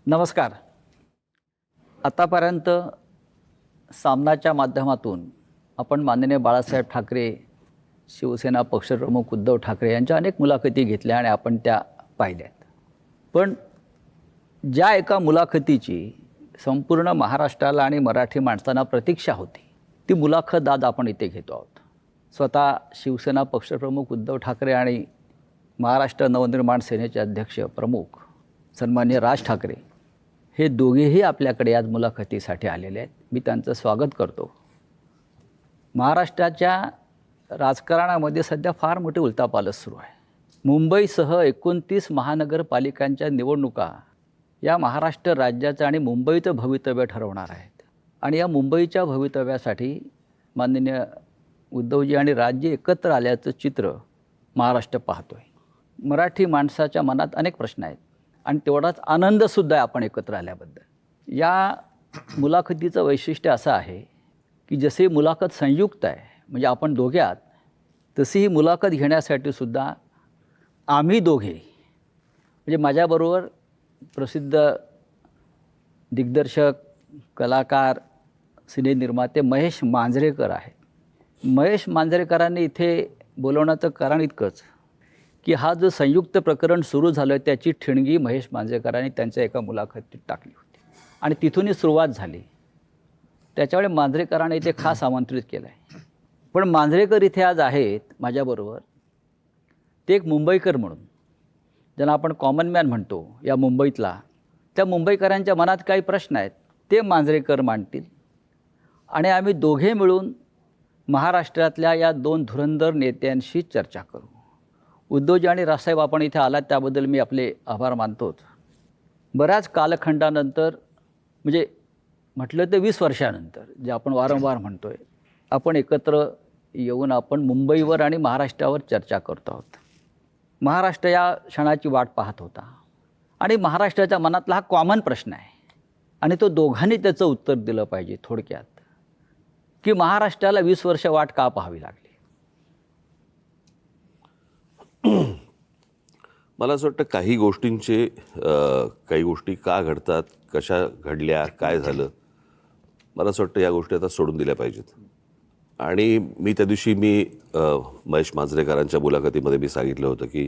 नमस्कार. आतापर्यंत सामनाच्या माध्यमातून आपण माननीय बाळासाहेब ठाकरे, शिवसेना पक्षप्रमुख उद्धव ठाकरे यांच्या अनेक मुलाखती घेतल्या आणि आपण त्या पाहिल्यात. पण ज्या एका मुलाखतीची संपूर्ण महाराष्ट्राला आणि मराठी माणसांना प्रतीक्षा होती, ती मुलाखत आज आपण इथे घेतो आहोत. स्वतः शिवसेना पक्षप्रमुख उद्धव ठाकरे आणि महाराष्ट्र नवनिर्माण सेनेचे अध्यक्ष प्रमुख सन्माननीय राज ठाकरे हे दोघेही आपल्याकडे आज मुलाखतीसाठी आलेले आहेत. मी त्यांचं स्वागत करतो. महाराष्ट्राच्या राजकारणामध्ये सध्या फार मोठी उलथापालथ सुरू आहे. मुंबईसह 29 महानगरपालिकांच्या निवडणुका या महाराष्ट्र राज्याचं आणि मुंबईचं भवितव्य ठरवणार आहेत. आणि या मुंबईच्या भवितव्यासाठी माननीय उद्धवजी आणि राज्य एकत्र आल्याचं चित्र महाराष्ट्र पाहतो आहे. मराठी माणसाच्या मनात अनेक प्रश्न आहेत आणि तेवढाच आनंदसुद्धा आहे आपण एकत्र आल्याबद्दल. या मुलाखतीचं वैशिष्ट्य असं आहे की जसे मुलाखत संयुक्त आहे, म्हणजे आपण दोघे आहात, तशी ही मुलाखत घेण्यासाठी सुद्धा आम्ही दोघे, म्हणजे माझ्याबरोबर प्रसिद्ध दिग्दर्शक, कलाकार, सिनेनिर्माते महेश मांजरेकर आहेत. महेश मांजरेकरांनी इथे बोलवण्याचं कारण इतकंच की हा जो संयुक्त प्रकरण सुरू झालं त्याची ठिणगी महेश मांजरेकरांनी त्यांच्या एका मुलाखतीत टाकली होती आणि तिथूनही सुरुवात झाली. त्याच्यामुळे मांजरेकरांनी इथे खास आमंत्रित केलं आहे. पण मांजरेकर इथे आज आहेत माझ्याबरोबर. ते एक मुंबईकर म्हणून, ज्यांना आपण कॉमन मॅन म्हणतो या मुंबईतला, त्या मुंबईकरांच्या मनात काही प्रश्न आहेत ते मांजरेकर मांडतील आणि आम्ही दोघे मिळून महाराष्ट्रातल्या या दोन धुरंधर नेत्यांशी चर्चा करू. उद्धवजी आणि राजसाहेब, आपण इथे आलात त्याबद्दल मी आपले आभार मानतोच. बऱ्याच कालखंडानंतर, म्हणजे म्हटलं तर 20 वर्षानंतर, जे आपण वारंवार म्हणतो आहे, आपण एकत्र येऊन आपण मुंबईवर आणि महाराष्ट्रावर चर्चा करतो आहोत. महाराष्ट्र या क्षणाची वाट पाहत होता आणि महाराष्ट्राच्या मनातला हा कॉमन प्रश्न आहे आणि तो दोघांनी त्याचं उत्तर दिलं पाहिजे. थोडक्यात की महाराष्ट्राला 20 वर्ष वाट का पाहावी लागली? मला असं वाटतं काही गोष्टी का घडतात, कशा घडल्या, काय झालं, मला असं वाटतं या गोष्टी आता सोडून दिल्या पाहिजेत. आणि मी त्या दिवशी महेश मांजरेकरांच्या मुलाखतीमध्ये मी सांगितलं होतं की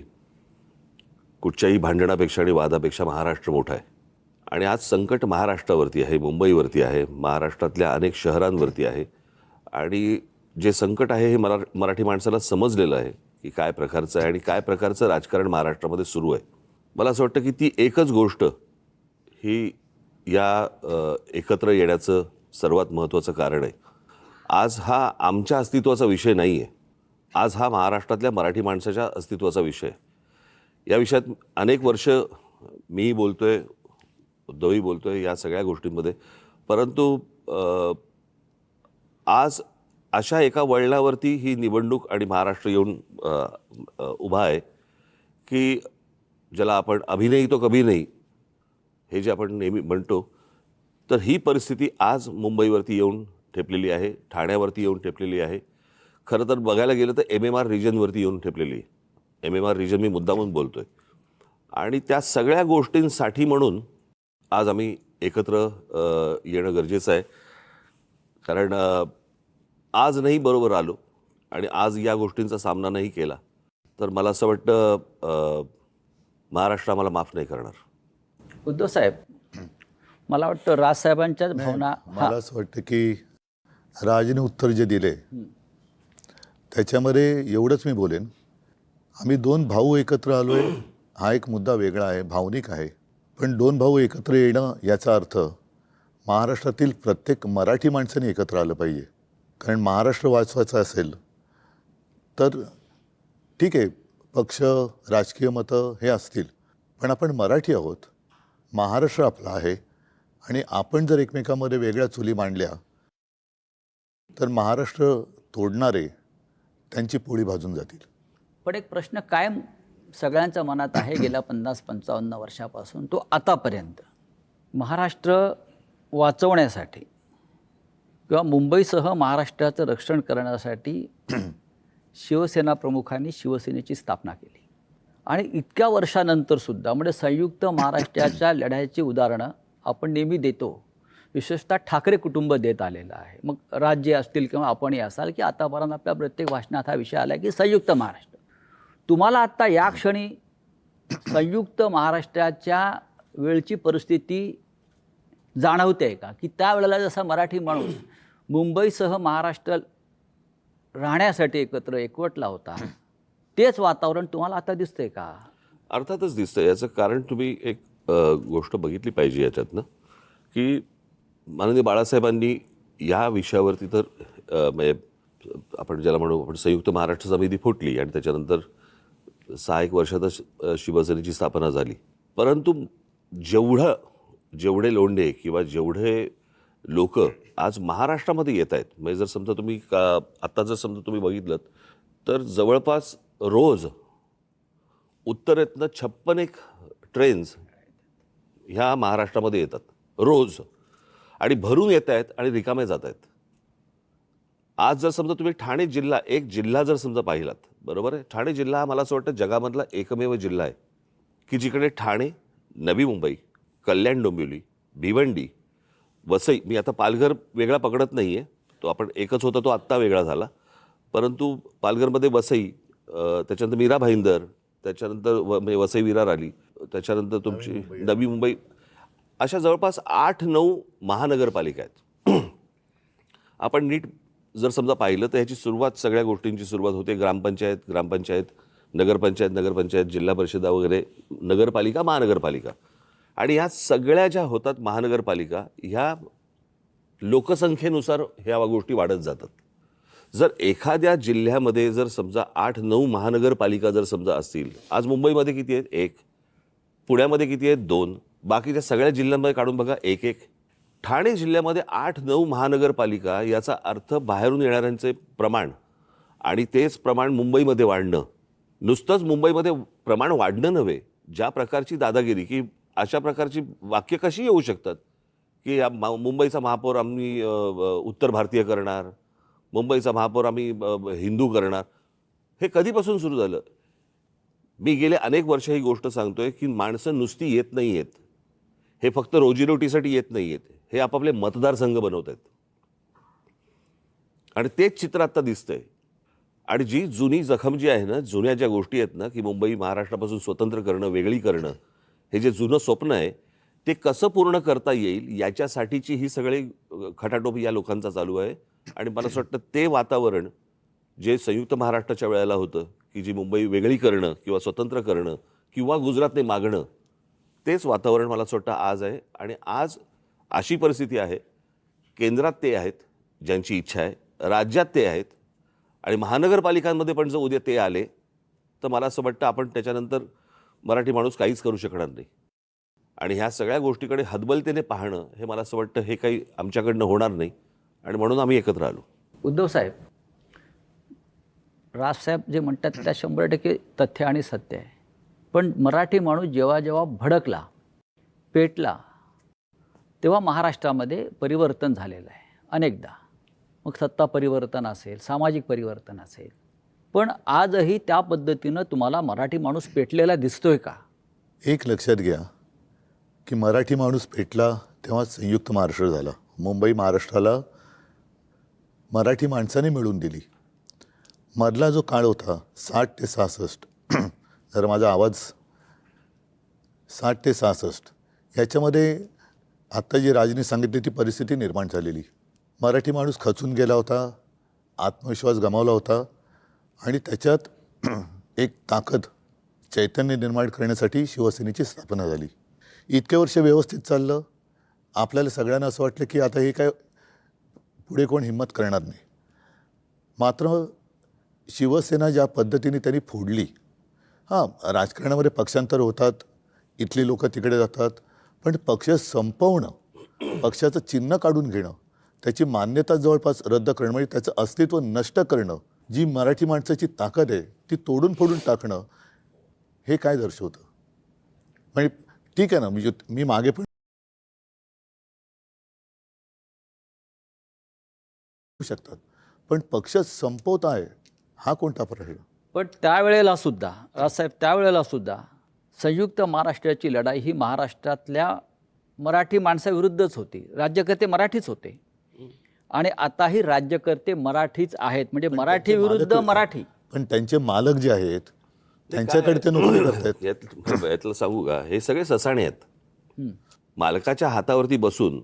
कुठच्याही भांडणापेक्षा आणि वादापेक्षा महाराष्ट्र मोठा आहे. आणि आज संकट महाराष्ट्रावरती आहे, मुंबईवरती आहे, महाराष्ट्रातल्या अनेक शहरांवरती आहे. आणि जे संकट आहे हे मराठी माणसाला समजलेलं आहे की काय प्रकारचं आहे आणि काय प्रकारचं राजकारण महाराष्ट्रामध्ये सुरू आहे. मला असं वाटतं की ती एकच गोष्ट ही या एकत्र येण्याचं सर्वात महत्त्वाचं कारण आहे. आज हा आमच्या अस्तित्वाचा विषय नाही आहे, आज हा महाराष्ट्रातल्या मराठी माणसाच्या अस्तित्वाचा विषय आहे. या विषयात अनेक वर्ष मी बोलतो आहे, उद्धवही बोलतो आहे या सगळ्या गोष्टींमध्ये. परंतु आज अशा एका वळणावरती ही निवडणूक आणि महाराष्ट्र येऊन उभा आहे की ज्याला आपण अभी नहीं तो कभी नहीं हे जे आपण नेहमी म्हणतो, तर ही परिस्थिती आज मुंबईवरती येऊन ठेपलेली आहे, ठाण्यावरती येऊन ठेपलेली आहे. खरं तर बघायला गेलं तर MMR रिजनवरती येऊन ठेपलेली आहे. MMR रिजन मी मुद्दामून बोलतो आहे. आणि त्या सगळ्या गोष्टींसाठी म्हणून आज आम्ही एकत्र येणं गरजेचं आहे. कारण आज नाही बरोबर आलो आणि आज या गोष्टींचा सामना नाही केला तर मला असं वाटतं महाराष्ट्र आम्हाला माफ नाही करणार. उद्धव साहेब, मला वाटतं राजसाहेबांच्याच भावना. मला असं वाटतं की राजने उत्तर जे दिले त्याच्यामध्ये एवढंच मी बोलेन, आम्ही दोन भाऊ एकत्र आलो आहे हा एक मुद्दा वेगळा आहे, भावनिक आहे. पण दोन भाऊ एकत्र येणं याचा अर्थ महाराष्ट्रातील प्रत्येक मराठी माणसाने एकत्र आलं पाहिजे. कारण महाराष्ट्र वाचवायचा असेल तर ठीक आहे, पक्ष, राजकीय मतं हे असतील, पण आपण मराठी आहोत, महाराष्ट्र आपला आहे. आणि आपण जर एकमेकांमध्ये वेगळ्या चुली मांडल्या तर महाराष्ट्र तोडणारे त्यांची पोळी भाजून जातील. पण एक प्रश्न कायम सगळ्यांच्या मनात आहे गेल्या 50-55 वर्षापासून, तो आतापर्यंत. महाराष्ट्र वाचवण्यासाठी किंवा मुंबईसह महाराष्ट्राचं रक्षण करण्यासाठी शिवसेना प्रमुखांनी शिवसेनेची स्थापना केली आणि इतक्या वर्षानंतर सुद्धा म्हणजे संयुक्त महाराष्ट्राच्या लढ्याची उदाहरणं आपण नेहमी देतो. विशेषतः ठाकरे कुटुंब देत आलेलं आहे. मग राज्य असतील किंवा आपणही असाल की आतापर्यंत आपल्या प्रत्येक भाषणात हा विषय आला की संयुक्त महाराष्ट्र. तुम्हाला आत्ता या क्षणी संयुक्त महाराष्ट्राच्या वेळची परिस्थिती जाणवते का, की त्यावेळेला जसा मराठी माणूस मुंबईसह महाराष्ट्र राहण्यासाठी एकवटला होता, तेच वातावरण तुम्हाला आता दिसतंय का? अर्थातच दिसतं. याचं कारण तुम्ही एक गोष्ट बघितली पाहिजे याच्यातनं, की माननीय बाळासाहेबांनी या विषयावरती तर म्हणजे आपण ज्याला म्हणू आपण संयुक्त महाराष्ट्र समिती फुटली आणि त्याच्यानंतर 6 वर्षातच शिवसेनेची स्थापना झाली. परंतु जेवढे लोंढे किंवा जेवढे लोक आज महाराष्ट्रामध्ये येत आहेत, म्हणजे जर समजा तुम्ही आत्ता जर समजा तुम्ही बघितलं तर जवळपास रोज उत्तरेतनं 56 ट्रेन्स ह्या महाराष्ट्रामध्ये येतात रोज, आणि भरून येत आहेत आणि रिकामे जात आहेत. आज जर समजा तुम्ही ठाणे जिल्हा, एक जिल्हा जर समजा पाहिलात, बरोबर आहे, ठाणे जिल्हा हा मला असं वाटतं जगामधला एकमेव जिल्हा आहे की जिकडे ठाणे, नवी मुंबई, कल्याण डोंबिवली, भिवंडी, वसई, मी आता पालघर वेगळा पकडत नाही आहे, तो आपण एकच होता, तो आत्ता वेगळा झाला, परंतु पालघरमध्ये वसई, त्याच्यानंतर मीरा भाईंदर, त्याच्यानंतर म्हणजे वसई विरार आली, त्याच्यानंतर तुमची नवी मुंबई, अशा जवळपास 8-9 महानगरपालिका आहेत. आपण नीट जर समजा पाहिलं तर ह्याची सुरुवात, सगळ्या गोष्टींची सुरुवात होते ग्रामपंचायत, नगरपंचायत, जिल्हा परिषदा वगैरे, नगरपालिका, महानगरपालिका, आणि ह्या सगळ्या ज्या होतात महानगरपालिका, ह्या लोकसंख्येनुसार ह्या गोष्टी वाढत जातात. जर एखाद्या जिल्ह्यामध्ये जर समजा 8-9 महानगरपालिका जर समजा असतील, आज मुंबईमध्ये किती आहेत? 1. पुण्यामध्ये किती आहेत? 2. बाकीच्या सगळ्या जिल्ह्यांमध्ये काढून बघा, 1-1. ठाणे जिल्ह्यामध्ये 8-9 महानगरपालिका, याचा अर्थ बाहेरून येणाऱ्यांचे प्रमाण आणि तेच प्रमाण मुंबईमध्ये वाढणं, नुसतंच मुंबईमध्ये प्रमाण वाढणं नव्हे, ज्या प्रकारची दादागिरी, की अशा प्रकारची वाक्य कशी येऊ शकतात की मुंबईचा महापौर आम्ही उत्तर भारतीय करणार, मुंबईचा महापौर आम्ही हिंदू करणार. हे कधीपासून सुरू झालं? मी गेले अनेक वर्ष ही गोष्ट सांगतोय की माणसं नुसती येत नाही आहेत, हे फक्त रोजीरोटीसाठी येत नाही आहेत, हे आपापले मतदारसंघ बनवत आहेत, आणि तेच चित्र आता दिसतंय. आणि जी जुनी जखम जी आहे ना, जुन्या ज्या गोष्टी आहेत ना, की मुंबई महाराष्ट्रापासून स्वतंत्र करणं, वेगळी करणं, हे जे जुनं स्वप्न आहे ते कसं पूर्ण करता येईल याच्यासाठीची ही सगळी खटाटोप या लोकांचा चालू आहे. आणि मला असं वाटतं ते वातावरण जे संयुक्त महाराष्ट्राच्या वेळेला होतं, की जी मुंबई वेगळी करणं किंवा स्वतंत्र करणं किंवा गुजरातने मागणं, तेच वातावरण मला असं वाटतं आज आहे. आणि आज अशी परिस्थिती आहे, केंद्रात ते आहेत ज्यांची इच्छा आहे, राज्यात ते आहेत, आणि महानगरपालिकांमध्ये पण जर उद्या ते आले तर मला असं वाटतं आपण त्याच्यानंतर मराठी माणूस काहीच करू शकणार नाही. आणि ह्या सगळ्या गोष्टीकडे हतबलतेने पाहणं, हे मला असं वाटतं हे काही आमच्याकडनं होणार नाही, आणि म्हणून आम्ही एकत्र आलो. उद्धव साहेब, राजसाहेब जे म्हणतात त्या 100% तथ्य आणि सत्य आहे. पण मराठी माणूस जेव्हा जेव्हा भडकला, पेटला, तेव्हा महाराष्ट्रामध्ये परिवर्तन झालेलं आहे अनेकदा. मग सत्ता परिवर्तन असेल, सामाजिक परिवर्तन असेल, पण आजही त्या पद्धतीनं तुम्हाला मराठी माणूस पेटलेला दिसतोय का? एक लक्षात घ्या की मराठी माणूस पेटला तेव्हा संयुक्त महाराष्ट्र झाला. मुंबई महाराष्ट्राला मराठी माणसाने मिळवून दिली. मधला जो काळ होता 60 ते 66, जर माझा आवाज 60 ते 66, याच्यामध्ये आत्ता जी राजनी सांगितली ती परिस्थिती निर्माण झालेली. मराठी माणूस खचून गेला होता, आत्मविश्वास गमावला होता, आणि त्याच्यात एक ताकद, चैतन्य निर्माण करण्यासाठी शिवसेनेची स्थापना झाली. इतके वर्ष व्यवस्थित चाललं. आपल्याला सगळ्यांना असं वाटलं की आता हे काय पुढे कोण हिंमत करणार नाही. मात्र शिवसेना ज्या पद्धतीने त्यांनी फोडली, राजकारणामध्ये पक्षांतर होतात, इथली लोक तिकडे जातात, पण पक्ष संपवणं, पक्षाचं चिन्ह काढून घेणं, त्याची मान्यता जवळपास रद्द करणं, म्हणजे त्याचं अस्तित्व नष्ट करणं, जी मराठी माणसाची ताकद आहे ती तोडून फोडून टाकणं, हे काय दर्शवतं? म्हणजे ठीक आहे ना, मी मागे पण शकतात, पण पक्ष संपवत आहे हा कोणता प्रश्न? पण त्यावेळेला सुद्धा राजसाहेब त्यावेळेला सुद्धा संयुक्त महाराष्ट्राची लढाई ही महाराष्ट्रातल्या मराठी माणसाविरुद्धच होती. राज्यकर्ते मराठीच होते आणि आताही राज्यकर्ते मराठीच आहेत. म्हणजे मराठी विरुद्ध मराठी. पण त्यांचे मालक जे आहेत त्यांच्याकडे ते नोकरी करतायत. यातलं सांगू का, हे सगळे ससाणे आहेत. मालकाच्या हातावरती बसून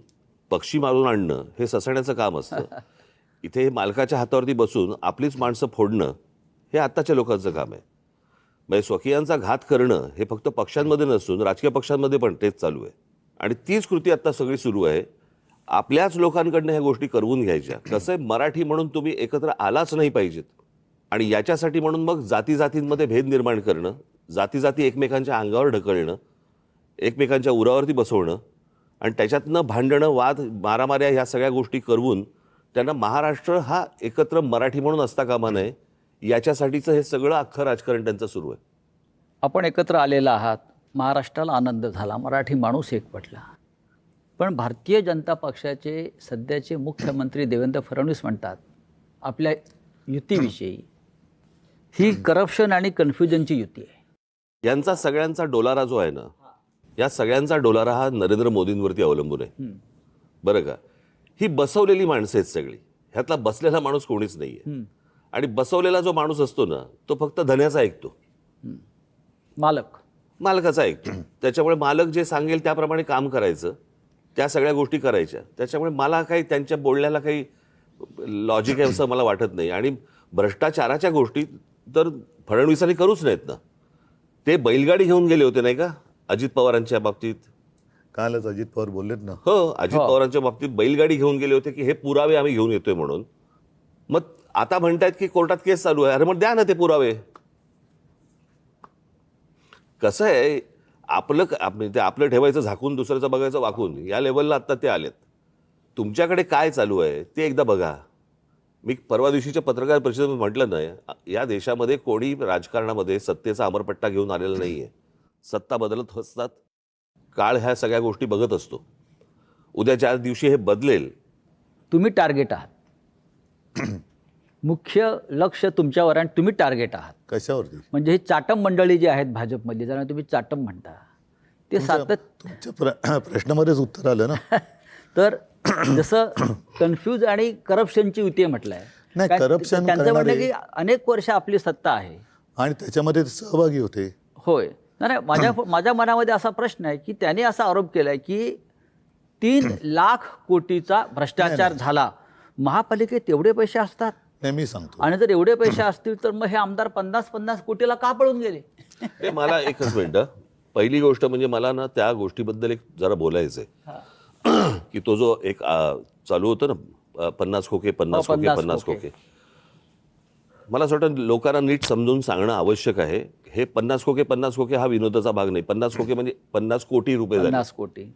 पक्षी मारून आणणं हे ससाण्याचं काम असतं. इथे मालकाच्या हातावरती बसून आपलीच माणसं फोडणं हे आत्ताच्या लोकांचं काम आहे. म्हणजे स्वकीयांचा घात करणं हे फक्त पक्षांमध्ये नसून राजकीय पक्षांमध्ये पण तेच चालू आहे. आणि तीच कृती आता सगळी सुरू आहे. आपल्याच लोकांकडनं ह्या गोष्टी करवून घ्यायच्या. कसं आहे, मराठी म्हणून तुम्ही एकत्र आलाच नाही पाहिजेत. आणि याच्यासाठी म्हणून मग जातीजातींमध्ये भेद निर्माण करणं, जाती एकमेकांच्या अंगावर ढकलणं, एकमेकांच्या उरावरती बसवणं आणि त्याच्यातनं भांडणं, वाद, मारामाऱ्या ह्या सगळ्या गोष्टी करवून त्यांना महाराष्ट्र हा एकत्र मराठी म्हणून असता कामा नये, याच्यासाठीचं हे सगळं अख्खं राजकारण त्यांचं सुरू आहे. आपण एकत्र आलेला आहात, महाराष्ट्राला आनंद झाला, मराठी माणूस एकवटला. पण भारतीय जनता पक्षाचे सध्याचे मुख्यमंत्री देवेंद्र फडणवीस म्हणतात आपल्या युतीविषयी, ही करप्शन आणि कन्फ्युजनची युती आहे. यांचा सगळ्यांचा डोलारा जो आहे ना, या सगळ्यांचा डोलारा हा नरेंद्र मोदींवरती अवलंबून आहे. बरं का, ही बसवलेली माणसं आहेत सगळी. ह्यातला बसलेला माणूस कोणीच नाही आहे. आणि बसवलेला जो माणूस असतो ना, तो फक्त धन्याचा ऐकतो, मालकाचा ऐकतो. त्याच्यामुळे मालक जे सांगेल त्याप्रमाणे काम करायचं, त्या सगळ्या गोष्टी करायच्या. त्याच्यामुळे मला काही त्यांच्या बोलण्याला काही लॉजिक आहे असं मला वाटत नाही. आणि भ्रष्टाचाराच्या गोष्टी तर फडणवीसांनी करूच नाहीत ना. ते बैलगाडी घेऊन गेले होते नाही का अजित पवारांच्या बाबतीत. कालच अजित पवार बोललेत ना. हो, अजित पवारांच्या बाबतीत बैलगाडी घेऊन गेले होते की हे पुरावे आम्ही घेऊन येतोय म्हणून. मग आता म्हणतायत की कोर्टात केस चालू आहे. अरे मग द्या ना ते पुरावे. कसं आहे, आपलं ठेवायचं झाकून, दुसऱ्याचं बघायचं वाकून, या लेवलला आता ते आलेत. तुमच्याकडे काय चालू आहे ते एकदा बघा. मी परवा दिवशीच्या पत्रकार परिषदेत म्हटलं नाही, या देशामध्ये कोणी राजकारणामध्ये सत्तेचा अमरपट्टा घेऊन आलेला नाहीये. सत्ता बदलत असतात, काळ ह्या सगळ्या गोष्टी बघत असतो. उद्या ज्या दिवशी हे बदलेल, तुम्ही टार्गेट आहात. मुख्य लक्ष तुमच्यावर आणि तुम्ही टार्गेट आहात. कशावरती? म्हणजे ही चाटम मंडळी जी आहेत भाजपमधली, ज्यांना तुम्ही चाटम म्हणता, ते तुमच्या प्रश्नामध्येच उत्तर आलं ना. तर जसं कन्फ्यूज आणि करप्शनची युती म्हटलंय. नाही, करप्शन त्यांचं म्हणणं की अनेक वर्ष आपली सत्ता आहे आणि त्याच्यामध्ये ते सहभागी होते. होय. नाही, माझ्या मनामध्ये असा प्रश्न आहे की त्यांनी असा आरोप केलाय की 3 लाख कोटीचा भ्रष्टाचार झाला. महापालिकेत एवढे पैसे असतात? नाही, मी सांगतो. आणि जर एवढे पैसे असतील तर मग हे आमदार 50-50 कोटीला का पळून गेले? ते मला एकच मिनिटं. पहिली गोष्ट म्हणजे मला ना त्या गोष्टीबद्दल एक जरा बोलायचं आहे की तो जो एक चालू होतं ना, 50 खोके 50 खोके 50 खोके, मला असं वाटतं लोकांना नीट समजून सांगणं आवश्यक आहे. हे 50 खोके 50 खोके हा विनोदाचा भाग नाही. 50 खोके म्हणजे 50 कोटी रुपये झाले. 50 कोटी.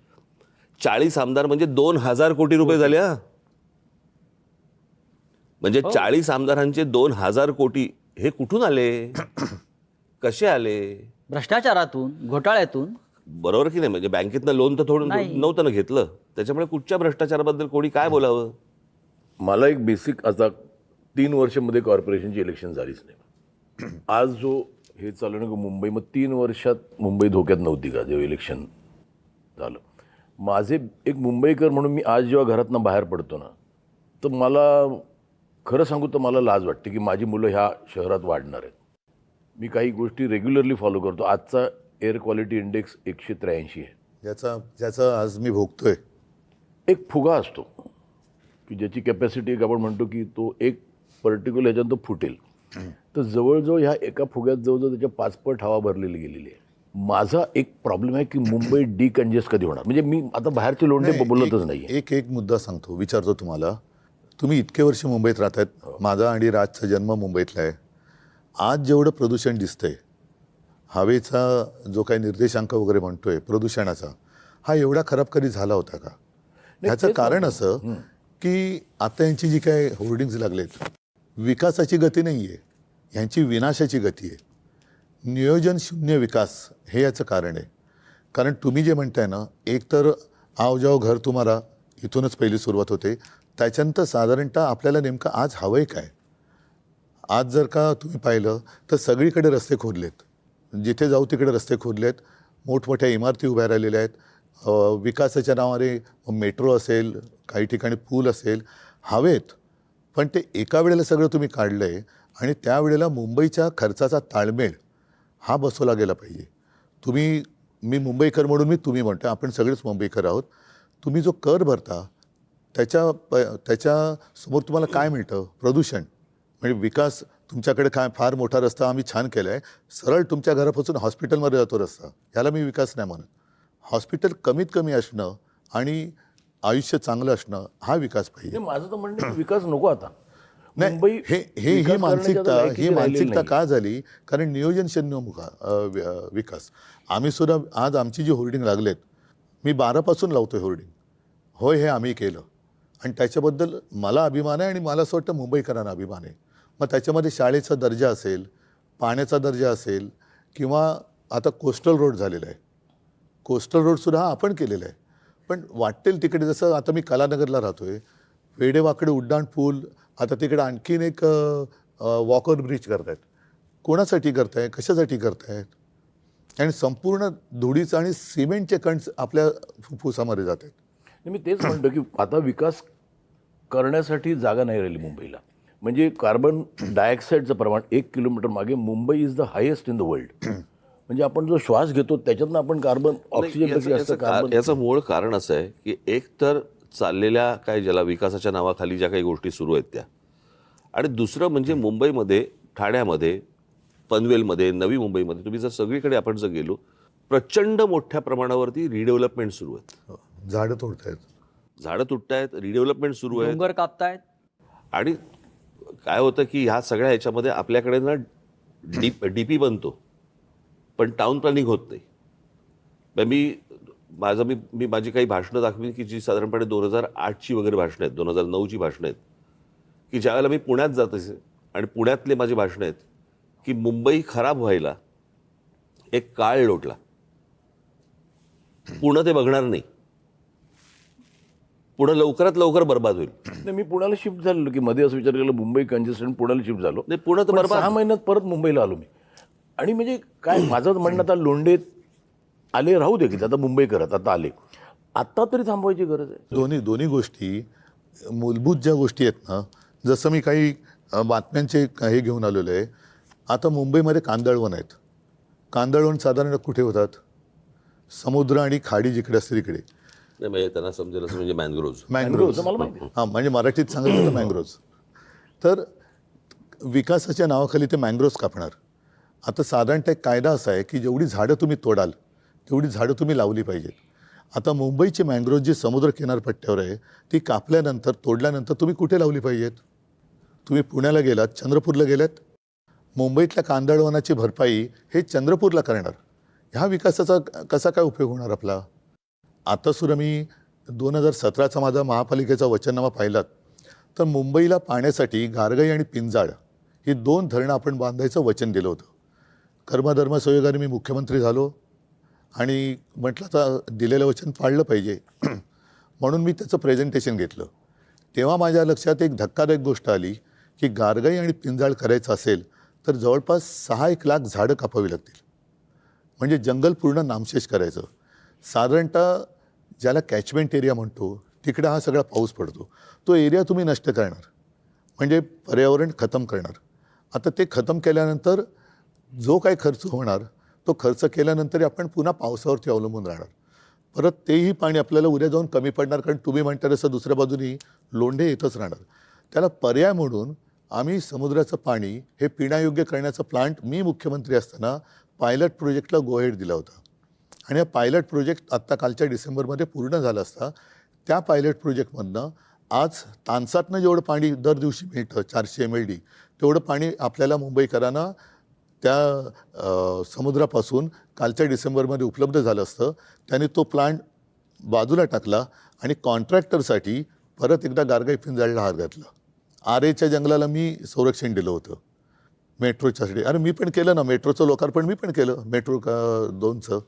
40 आमदार म्हणजे 2000 कोटी रुपये झाले. म्हणजे 40 आमदारांचे 2000 कोटी हे कुठून आले, कसे आले? भ्रष्टाचारातून, घोटाळ्यातून. बरोबर की नाही? म्हणजे बँकेतनं लोन तर थोडं नव्हतं ना घेतलं. त्याच्यामुळे कुठच्या भ्रष्टाचाराबद्दल कोणी काय बोलावं? मला एक बेसिक, आता 3 वर्षामध्ये कॉर्पोरेशनची इलेक्शन झालीच नाही. आज जो हे चालू ना मुंबई, मग 3 वर्षात मुंबई धोक्यात नव्हती का जेव्हा इलेक्शन झालं? माझे एक मुंबईकर म्हणून मी आज जेव्हा घरातनं बाहेर पडतो ना, तर मला खरं सांगू तर मला लाज वाटते की माझी मुलं ह्या शहरात वाढणार आहेत. मी काही गोष्टी रेग्युलरली फॉलो करतो. आजचा एअर क्वालिटी इंडेक्स 183 आहे. ज्याचा आज मी भोगतोय. एक फुगा असतो की ज्याची कॅपॅसिटी एक आपण म्हणतो की तो एक पर्टिक्युलर ह्याच्यात तो फुटेल. तर जवळजवळ ह्या एका फुग्यात जवळजवळ त्याच्या 5 पट हवा भरलेली गेलेली आहे. माझा एक प्रॉब्लेम आहे की मुंबई डिकंजेस्ट कधी होणार? म्हणजे मी आता बाहेरचे लोंढे बोलतच नाही. एक मुद्दा सांगतो, विचारतो तुम्हाला. तुम्ही इतके वर्ष मुंबईत राहतायत. माझा आणि राजचा जन्म मुंबईतला आहे. आज जेवढं प्रदूषण दिसतंय, हवेचा जो काही निर्देशांक वगैरे म्हणतोय प्रदूषणाचा, हा एवढा खराब कधी झाला होता का? ह्याचं कारण असं की आता यांची जी काय होर्डिंग्ज लागलेत, विकासाची गती नाही आहे, ह्यांची विनाशाची गती आहे. नियोजन शून्य विकास हे याचं कारण आहे. कारण तुम्ही जे म्हणताय ना, एक तर आओ जाओ घर तुम्हाला, इथूनच पहिली सुरुवात होते. त्याच्यानंतर साधारणतः आपल्याला नेमकं आज हवंय काय? आज जर का तुम्ही पाहिलं तर सगळीकडे रस्ते खोदलेत, जिथे जाऊ तिकडे रस्ते खोदलेत, मोठमोठ्या इमारती उभ्या राहिलेल्या आहेत. विकासाच्या नावाने मेट्रो असेल, काही ठिकाणी पूल असेल, हवेत. पण ते एका वेळेला सगळं तुम्ही काढलं आहे आणि त्यावेळेला मुंबईच्या खर्चाचा ताळमेळ हा बसवला गेला पाहिजे. मी मुंबईकर म्हणून मी तुम्ही म्हणतो, आपण सगळेच मुंबईकर आहोत. तुम्ही जो कर भरता त्याच्यासमोर तुम्हाला काय मिळतं? प्रदूषण. म्हणजे विकास तुमच्याकडे काय फार मोठा रस्ता आम्ही छान केला आहे, सरळ तुमच्या घरापासून हॉस्पिटलमध्ये जातो रस्ता, ह्याला मी विकास नाही म्हणत. हॉस्पिटल कमीत कमी असणं आणि आयुष्य चांगलं असणं हा विकास पाहिजे. माझं तर म्हणणं विकास नको आता. नाही, मुंबई ही विकास मानसिकता करण्याच्या लायकीची ही राहिलेली मानसिकता नाही. का झाली? कारण नियोजन शून्य विकास. आम्ही सुद्धा आज आमची जी होर्डिंग लागलेत, मी 12पासून लावतोय होर्डिंग. होय, हे आम्ही केलं आणि त्याच्याबद्दल मला अभिमान आहे आणि मला असं वाटतं मुंबईकरांना अभिमान आहे. मग त्याच्यामध्ये शाळेचा दर्जा असेल, पाण्याचा दर्जा असेल, किंवा आता कोस्टल रोड झालेला आहे. कोस्टल रोडसुद्धा हा आपण केलेला आहे. पण वाटेल तिकडे, जसं आता मी कलानगरला राहतोय, वेडेवाकडे उड्डाण पूल, आता तिकडे आणखीन एक वॉकर ब्रिज करतायत. कोणासाठी करताय, कशासाठी करतायत? आणि संपूर्ण धुळीचं आणि सिमेंटचे कण आपल्या फुफ्फुसामध्ये जात आहेत. मी तेच म्हणतो की आता विकास करण्यासाठी जागा नाही राहिली मुंबईला. म्हणजे कार्बन डायऑक्साईडचं प्रमाण 1 किलोमीटर मागे Mumbai is the highest in the world. म्हणजे आपण जो श्वास घेतो त्याच्यातनं आपण कार्बन ऑक्सिजनपेक्षा जास्त कार्बन. याचं मूळ कारण असं आहे की एक तर चाललेल्या काय ज्याला विकासाच्या नावाखाली ज्या काही गोष्टी सुरू आहेत त्या, आणि दुसरं म्हणजे मुंबईमध्ये, ठाण्यामध्ये, पनवेलमध्ये, नवी मुंबईमध्ये तुम्ही जर सगळीकडे आपण जर गेलो, प्रचंड मोठ्या प्रमाणावरती रिडेव्हलपमेंट सुरू आहेत. झाडं तोडतायत, झाडं तुटतायत, रिडेव्हलपमेंट सुरू आहे. डोंगर कापतायत. आणि काय होतं की ह्या सगळ्या ह्याच्यामध्ये आपल्याकडे ना डीपी बनतो पण टाउन प्लॅनिंग होत नाही. मी माझी काही भाषणं दाखवीन की जी साधारणपणे 2008ची वगैरे भाषणं आहेत, 2009ची भाषणं आहेत, की ज्यावेळेला मी पुण्यात जात असे आणि पुण्यातले माझी भाषणं आहेत की मुंबई खराब व्हायला एक काळ लोटला, पुणे ते बघणार नाही, पुणे लवकरात लवकर बर्बाद होईल. नाही, मी पुण्याला शिफ्ट झालेलो की मध्ये असं विचार केला मुंबई कंजेस्टेड, पुण्याला शिफ्ट झालो. नाही, पुणे तर पण बर्बाद. 6 महिन्यात परत मुंबईला आलो मी. आणि म्हणजे काय माझं म्हणणं, आता लोंढे आले राहू दे की आता मुंबई करत आता आले, आत्ता तरी थांबवायची गरज आहे. दोन्ही गोष्टी मूलभूत ज्या गोष्टी आहेत ना, जसं मी काही बातम्यांचे हे घेऊन आलेलो आहे. आता मुंबईमध्ये कांदळवन आहेत. कांदळवन साधारण कुठे होतात? समुद्र आणि खाडी जिकडे असते तिकडे. नाही, म्हणजे त्यांना समजेल असं म्हणजे मॅनग्रोव्ज. मॅनग्रोव्हचं मला माहिती आहे. हां, म्हणजे मराठीत सांगायचं तर मॅंग्रोव्ज. तर विकासाच्या नावाखाली ते मॅंग्रोव्ज कापणार. आता साधारणतः एक कायदा असा आहे की जेवढी झाडं तुम्ही तोडाल तेवढी झाडं तुम्ही लावली पाहिजेत. आता मुंबईची मॅंग्रोव्ज जी समुद्र किनारपट्ट्यावर आहे ती कापल्यानंतर, तोडल्यानंतर तुम्ही कुठे लावली पाहिजेत? तुम्ही पुण्याला गेलात, चंद्रपूरला गेलात, मुंबईतल्या कांदळवनाची भरपाई हे चंद्रपूरला करणार. ह्या विकासाचा कसा काय उपयोग होणार आपला? आता सुद्धा मी 2017चा माझा महापालिकेचा वचननामा पाहिलात तर मुंबईला पाण्यासाठी गारगाई आणि पिंजाळ ही 2 धरणं आपण बांधायचं वचन दिलं होतं. कर्मधर्म संयोगाने मी मुख्यमंत्री झालो आणि म्हटलं आता दिलेलं वचन पाळलं पाहिजे म्हणून मी त्याचं प्रेझेंटेशन घेतलं. तेव्हा माझ्या लक्षात एक धक्कादायक गोष्ट आली की गारगाई आणि पिंजाळ करायचं असेल तर जवळपास 6-1 लाख झाडं कापावी लागतील. म्हणजे जंगल पूर्ण नामशेष करायचं. साधारणतः ज्याला कॅचमेंट एरिया म्हणतो तिकडे हा सगळा पाऊस पडतो, तो एरिया तुम्ही नष्ट करणार म्हणजे पर्यावरण खतम करणार. आता ते खतम केल्यानंतर जो काही खर्च होणार तो खर्च केल्यानंतर आपण पुन्हा पावसावरती अवलंबून राहणार. परत तेही पाणी आपल्याला उद्या जाऊन कमी पडणार, कारण तुम्ही म्हणता तसं दुसऱ्या बाजूनी लोंढे येतच राहणार. त्याला पर्याय म्हणून आम्ही समुद्राचं पाणी हे पिण्यायोग्य करण्याचा प्लांट मी मुख्यमंत्री असताना पायलट प्रोजेक्टला गो हेड दिला होता. आणि हा पायलट प्रोजेक्ट आत्ता कालच्या डिसेंबरमध्ये पूर्ण झाला असता. त्या पायलट प्रोजेक्टमधनं आज तानसातनं जेवढं पाणी दर दिवशी मिळतं 400 MLD तेवढं पाणी आपल्याला मुंबईकरांना त्या समुद्रापासून कालच्या डिसेंबरमध्ये उपलब्ध झालं असतं. त्याने तो प्लांट बाजूला टाकला आणि कॉन्ट्रॅक्टरसाठी परत एकदा गारगाई पिंजाळला हात घातला. आरेच्या जंगलाला मी संरक्षण दिलं होतं मेट्रोच्यासाठी. अरे मी पण केलं ना, मेट्रोचं लोकार्पण मी पण केलं, मेट्रो 2चं.